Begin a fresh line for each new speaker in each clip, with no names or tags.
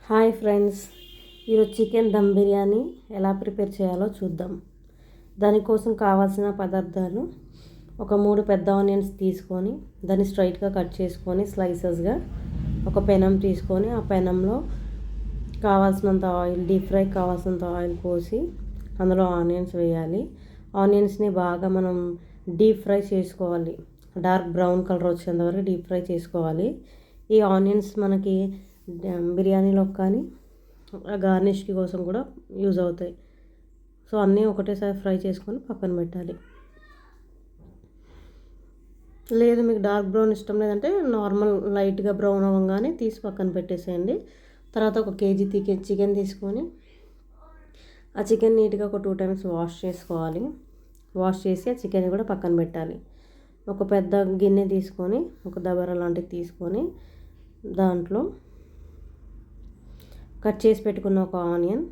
Hi friends, ఈరోజు chicken dum biryani ఎలా prepare చేయాలో చూద్దాం. దానికోసం కావాల్సిన పదార్థాలు: ఒక 3 పెద్ద ఆనియన్స్ తీసుకొని దాన్ని స్ట్రైట్గా కట్ చేసుకొని స్లైసెస్గా ఒక పెనం తీసుకొని ఆ పెనంలో కావాల్సినంత ఆయిల్, డీప్ ఫ్రై కావాల్సినంత ఆయిల్ పోసి అందులో ఆనియన్స్ వేయాలి. ఆనియన్స్ని బాగా మనం డీప్ ఫ్రై చేసుకోవాలి. డార్క్ బ్రౌన్ కలర్ వచ్చేంత వరకు డీప్ ఫ్రై చేసుకోవాలి. ఈ ఆనియన్స్ మనకి బిర్యానీలో కానీ గార్నిష్కి కోసం కూడా యూజ్ అవుతాయి. సో అన్నీ ఒకటేసారి ఫ్రై చేసుకొని పక్కన పెట్టాలి. లేదు మీకు డార్క్ బ్రౌన్ ఇష్టం లేదంటే నార్మల్ లైట్గా బ్రౌన్ అవ్వగానే తీసి పక్కన పెట్టేసేయండి. తర్వాత 1 కేజీ చికెన్ తీసుకొని ఆ చికెన్ నీట్గా ఒక 2 టైమ్స్ వాష్ చేసుకోవాలి. వాష్ చేసి ఆ చికెన్ కూడా పక్కన పెట్టాలి. ఒక పెద్ద గిన్నె తీసుకొని ఒక దబర లాంటిది తీసుకొని దాంట్లో కట్ చేసి పెట్టుకున్న ఒక ఆనియన్,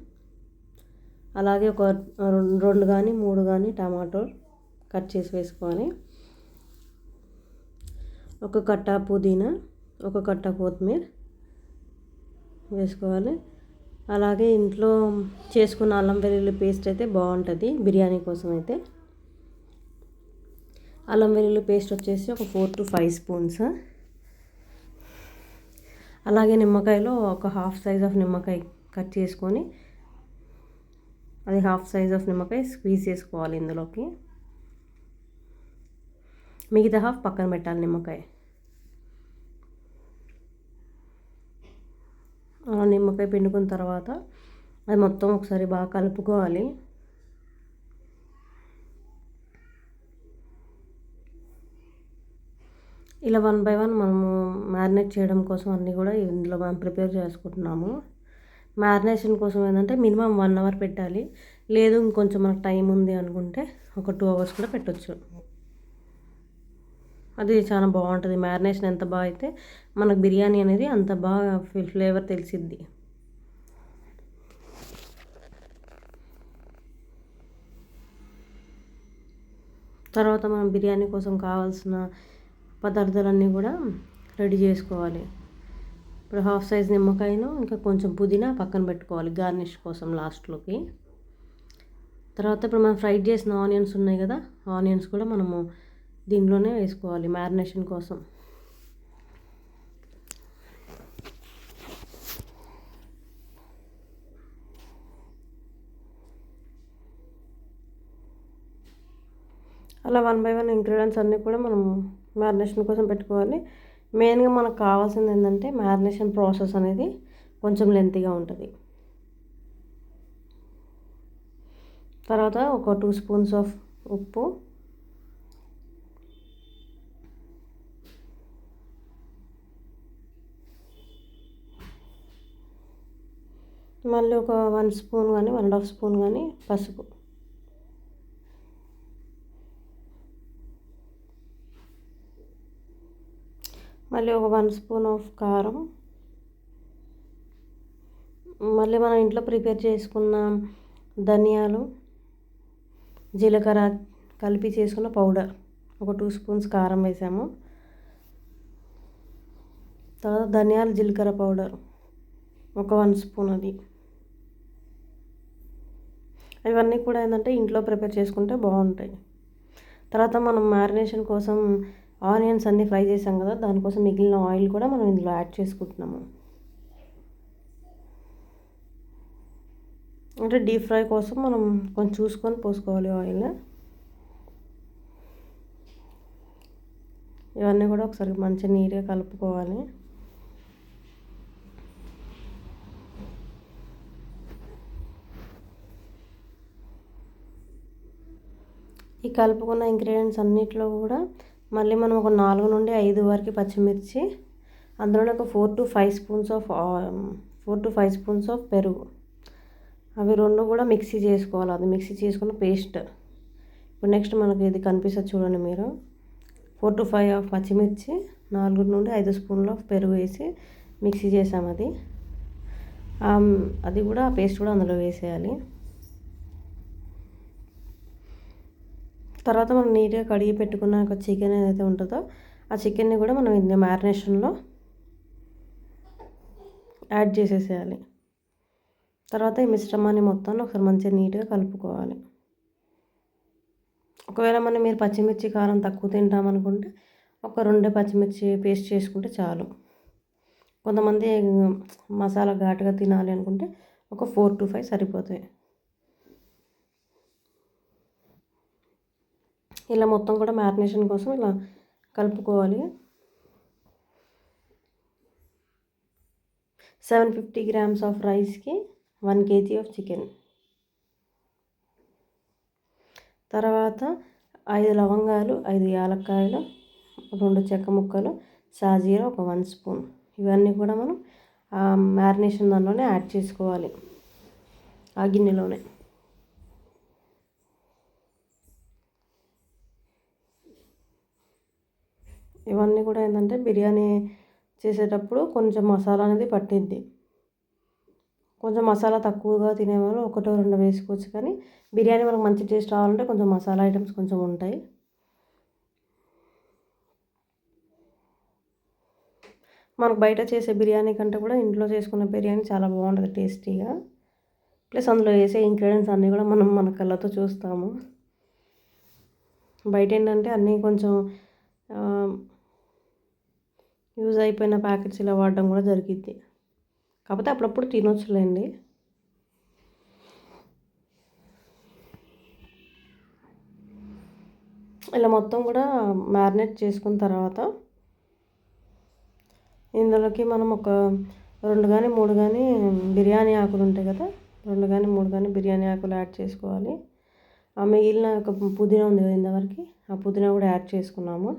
అలాగే ఒక 2 కానీ 3 కానీ టమాటో కట్ చేసి వేసుకోవాలి. ఒక కట్ట పుదీనా, ఒక కట్ట కొత్తిమీర వేసుకోవాలి. అలాగే ఇంట్లో చేసుకున్న అల్లం వెల్లుల్లి పేస్ట్ అయితే బాగుంటుంది బిర్యానీ కోసం. అయితే అల్లం వెల్లుల్లి పేస్ట్ వచ్చేసి ఒక 4 to 5 స్పూన్స్. అలాగే నిమ్మకాయలో ఒక హాఫ్ సైజ్ ఆఫ్ నిమ్మకాయ కట్ చేసుకొని అది హాఫ్ సైజ్ ఆఫ్ నిమ్మకాయ స్క్వీజ్ చేసుకోవాలి ఇందులోకి. మిగతా హాఫ్ పక్కన పెట్టాలి నిమ్మకాయ. అలా నిమ్మకాయ పిండుకున్న తర్వాత అది మొత్తం ఒకసారి బాగా కలుపుకోవాలి. ఇలా 1 by 1 మనము మ్యారినేట్ చేయడం కోసం అన్నీ కూడా ఇందులో మనం ప్రిపేర్ చేసుకుంటున్నాము. మ్యారినేషన్ కోసం ఏంటంటే మినిమం 1 అవర్ పెట్టాలి. లేదు ఇంకొంచెం మనకు టైం ఉంది అనుకుంటే ఒక 2 అవర్స్ కూడా పెట్టవచ్చు. అది చాలా బాగుంటుంది. మ్యారినేషన్ ఎంత బాగా అయితే మనకు బిర్యానీ అనేది అంత బాగా ఫ్లేవర్ తెలిసిద్ది. తర్వాత మనం బిర్యానీ కోసం కావాల్సిన పదార్థాలన్నీ కూడా రెడీ చేసుకోవాలి. ఇప్పుడు హాఫ్ సైజ్ నిమ్మకాయను ఇంకా కొంచెం పుదీనా పక్కన పెట్టుకోవాలి గార్నిష్ కోసం లాస్ట్లోకి. తర్వాత ఇప్పుడు మనం ఫ్రైడ్ చేసిన ఆనియన్స్ ఉన్నాయి కదా, ఆనియన్స్ కూడా మనము దీంట్లోనే వేసుకోవాలి మ్యారినేషన్ కోసం. అలా 1 by 1 ఇంగ్రీడియంట్స్ అన్నీ కూడా మనం మ్యారినేషన్ కోసం పెట్టుకోవాలి. మెయిన్గా మనకు కావాల్సింది ఏంటంటే మ్యారినేషన్ ప్రాసెస్ అనేది కొంచెం లెంతీగా ఉంటుంది. తర్వాత ఒక 2 స్పూన్స్ ఆఫ్ ఉప్పు, మళ్ళీ ఒక 1 స్పూన్ కానీ 1.5 స్పూన్ కానీ పసుపు, మళ్ళీ ఒక 1 స్పూన్ ఆఫ్ కారం, మళ్ళీ మనం ఇంట్లో ప్రిపేర్ చేసుకున్న ధనియాలు, జీలకర్ర కలిపి చేసుకున్న పౌడర్ ఒక 2 స్పూన్స్ కారం వేసాము. తర్వాత ధనియాలు జీలకర్ర పౌడర్ ఒక 1 స్పూన్. ఇవన్నీ కూడా ఏంటంటే ఇంట్లో ప్రిపేర్ చేసుకుంటే బాగుంటాయి. తర్వాత మనం మ్యారినేషన్ కోసం ఆనియన్స్ అన్నీ ఫ్రై చేసాం కదా, దానికోసం మిగిలిన ఆయిల్ కూడా మనం ఇందులో యాడ్ చేసుకుంటున్నాము. అంటే డీప్ ఫ్రై కోసం మనం కొంచెం చూసుకొని పోసుకోవాలి ఆయిల్. ఇవన్నీ కూడా ఒకసారి మంచిగా నీట్గా కలుపుకోవాలి. ఈ కలుపుకున్న ఇంగ్రీడియంట్స్ అన్నిట్లో కూడా మళ్ళీ మనం ఒక 4 నుండి 5 వరకు పచ్చిమిర్చి, అందులోనే ఒక 4 to 5 స్పూన్స్ ఆఫ్ పెరుగు, అవి 2 కూడా మిక్సీ చేసుకోవాలి. అది మిక్సీ చేసుకున్న పేస్ట్. ఇప్పుడు నెక్స్ట్ మనకి ఇది కనిపిస్తుంది చూడండి మీరు, 4 to 5 ఆఫ్ పచ్చిమిర్చి, 4 నుండి 5 స్పూన్లు ఆఫ్ పెరుగు వేసి మిక్సీ చేసాము. అది కూడా ఆ పేస్ట్ కూడా అందులో వేసేయాలి. తర్వాత మనం నీట్గా కడిగి పెట్టుకున్న చికెన్ ఏదైతే ఉంటుందో ఆ చికెన్ని కూడా మనం మ్యారినేషన్లో యాడ్ చేసేసేయాలి. తర్వాత ఈ మిశ్రమాన్ని మొత్తాన్ని ఒకసారి మంచిగా నీట్గా కలుపుకోవాలి. ఒకవేళ మీరు పచ్చిమిర్చి కారం తక్కువ తింటామనుకుంటే ఒక 2 పచ్చిమిర్చి పేస్ట్ చేసుకుంటే చాలు. కొంతమంది మసాలా ఘాటుగా తినాలి అనుకుంటే ఒక 4 to 5 సరిపోతాయి. ఇలా మొత్తం కూడా మ్యారినేషన్ కోసం ఇలా కలుపుకోవాలి. 750 grams ఆఫ్ రైస్కి 1 kg ఆఫ్ చికెన్. తర్వాత 5 లవంగాలు, 5 యాలక్కాయలు, 2 చెక్క ముక్కలు, సాజీరా ఒక 1 స్పూన్. ఇవన్నీ కూడా మనం మ్యారినేషన్ దానిలోనే యాడ్ చేసుకోవాలి, ఆ గిన్నెలోనే. ఇవన్నీ కూడా ఏంటంటే బిర్యానీ చేసేటప్పుడు కొంచెం మసాలా అనేది పట్టిద్ది. కొంచెం మసాలా తక్కువగా తినేవాళ్ళు 1-2 వేసుకోవచ్చు, కానీ బిర్యానీ మనకు మంచి టేస్ట్ రావాలంటే కొంచెం మసాలా ఐటమ్స్ కొంచెం ఉంటాయి. మనకు బయట చేసే బిర్యానీ కంటే కూడా ఇంట్లో చేసుకున్న బిర్యానీ చాలా బాగుంటుంది టేస్టీగా. ప్లస్ అందులో వేసే ఇంగ్రీడియంట్స్ అన్నీ కూడా మనం మన కళ్ళతో చూస్తాము. బయట ఏంటంటే అన్నీ కొంచెం యూజ్ అయిపోయిన ప్యాకెట్స్ ఇలా వాడడం కూడా జరిగిద్ది. కాకపోతే అప్పుడప్పుడు తినొచ్చులేండి. ఇలా మొత్తం కూడా మ్యారినేట్ చేసుకున్న తర్వాత ఇందులోకి మనం ఒక 2 కానీ 3 కానీ బిర్యానీ ఆకులు ఉంటాయి కదా, 2 కానీ 3 కానీ బిర్యానీ ఆకులు యాడ్ చేసుకోవాలి. ఆ మిగిలిన ఒక పుదీనా ఉంది కదా ఇంతవరకు, ఆ పుదీనా కూడా యాడ్ చేసుకున్నాము.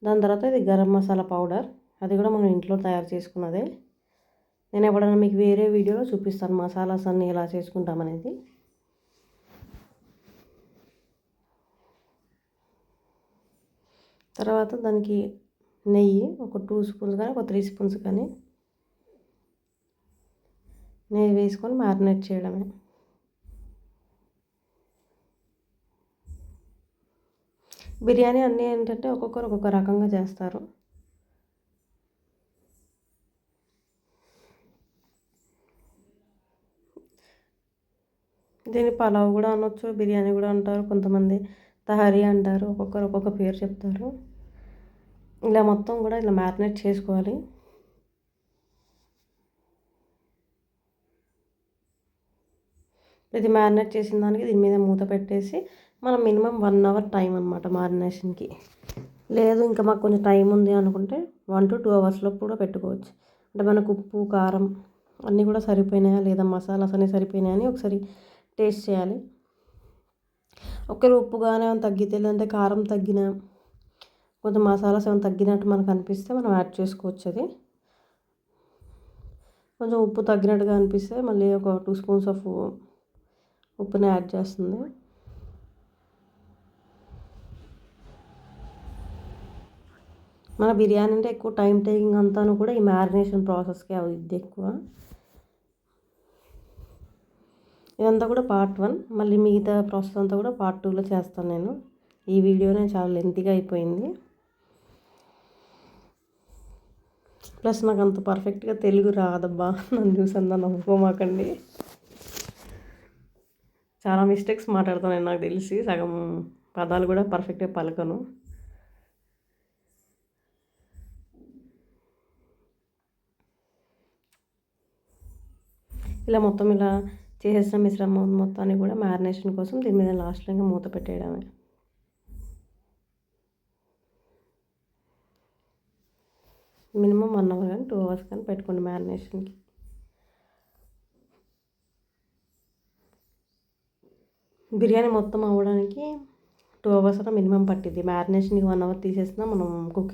దాని తర్వాత ఇది గరం మసాలా పౌడర్, అది కూడా మనం ఇంట్లో తయారు చేసుకున్నదే. నేను ఎప్పుడైనా మీకు వేరే వీడియోలో చూపిస్తాను మసాలాస్ అన్నీ ఎలా చేసుకుంటామనేది. తర్వాత దానికి నెయ్యి ఒక 2 స్పూన్స్ కానీ ఒక 3 స్పూన్స్ కానీ నెయ్యి వేసుకొని మ్యారినేట్ చేయడమే. బిర్యానీ అన్నీ ఏంటంటే ఒక్కొక్కరు ఒక్కొక్క రకంగా చేస్తారు. దీన్ని పలావ్ కూడా అనొచ్చు, బిర్యానీ కూడా అంటారు, కొంతమంది తహరీ అంటారు, ఒక్కొక్కరు ఒక్కొక్క పేరు చెప్తారు. ఇలా మొత్తం కూడా ఇలా మ్యారినేట్ చేసుకోవాలి. ఇది మ్యారినేట్ చేసిన దానికి దీని మీద మూత పెట్టేసి మనం మినిమం 1 అవర్ టైం అనమాట మ్యారినేషన్కి. లేదు ఇంకా మాకు కొంచెం టైం ఉంది అనుకుంటే 1 to 2 అవర్స్లో కూడా పెట్టుకోవచ్చు. అంటే మనకు ఉప్పు కారం అన్నీ కూడా సరిపోయినాయా లేదా, మసాలాస్ అన్నీ సరిపోయినాయా అని ఒకసారి టేస్ట్ చేయాలి. ఒకవేళ ఉప్పు కానీ ఏమైనా తగ్గితే, లేదంటే కారం తగ్గినా, కొంచెం మసాలాస్ ఏమైనా తగ్గినట్టు మనకు అనిపిస్తే మనం యాడ్ చేసుకోవచ్చు. అది కొంచెం ఉప్పు తగ్గినట్టుగా అనిపిస్తే మళ్ళీ ఒక 2 స్పూన్స్ ఆఫ్ ఉప్పుని యాడ్ చేస్తుంది. మన బిర్యానీ అంటే ఎక్కువ టైం టేకింగ్ అంతాను కూడా ఈ మ్యారినేషన్ ప్రాసెస్కే అవుద్ది ఎక్కువ. ఇదంతా కూడా పార్ట్ 1. మళ్ళీ మిగతా ప్రాసెస్ అంతా కూడా పార్ట్ 2లో చేస్తాను నేను. ఈ వీడియోనే చాలా లెంతీగా అయిపోయింది. ప్లస్ నాకు అంత పర్ఫెక్ట్గా తెలుగు రాదబ్బా, నన్ను చూసి అంతా నవ్వుకోమాకండి. చాలా మిస్టేక్స్ మాట్లాడుతాను నేను, నాకు తెలిసి సగం పదాలు కూడా పర్ఫెక్ట్గా పలకను. ఇలా మొత్తం ఇలా చేసేసిన మిశ్రమం మొత్తాన్ని కూడా మ్యారినేషన్ కోసం దీని మీద లాస్ట్లో ఇంకా మూత పెట్టేయడమే. మినిమం 1 అవర్ కానీ 2 అవర్స్ కానీ పెట్టుకోండి మ్యారినేషన్కి. బిర్యానీ మొత్తం అవ్వడానికి 2 అవర్స్ అలా మినిమం పట్టింది. మ్యారినేషన్కి 1 అవర్ తీసేసినా మనం కుకింగ్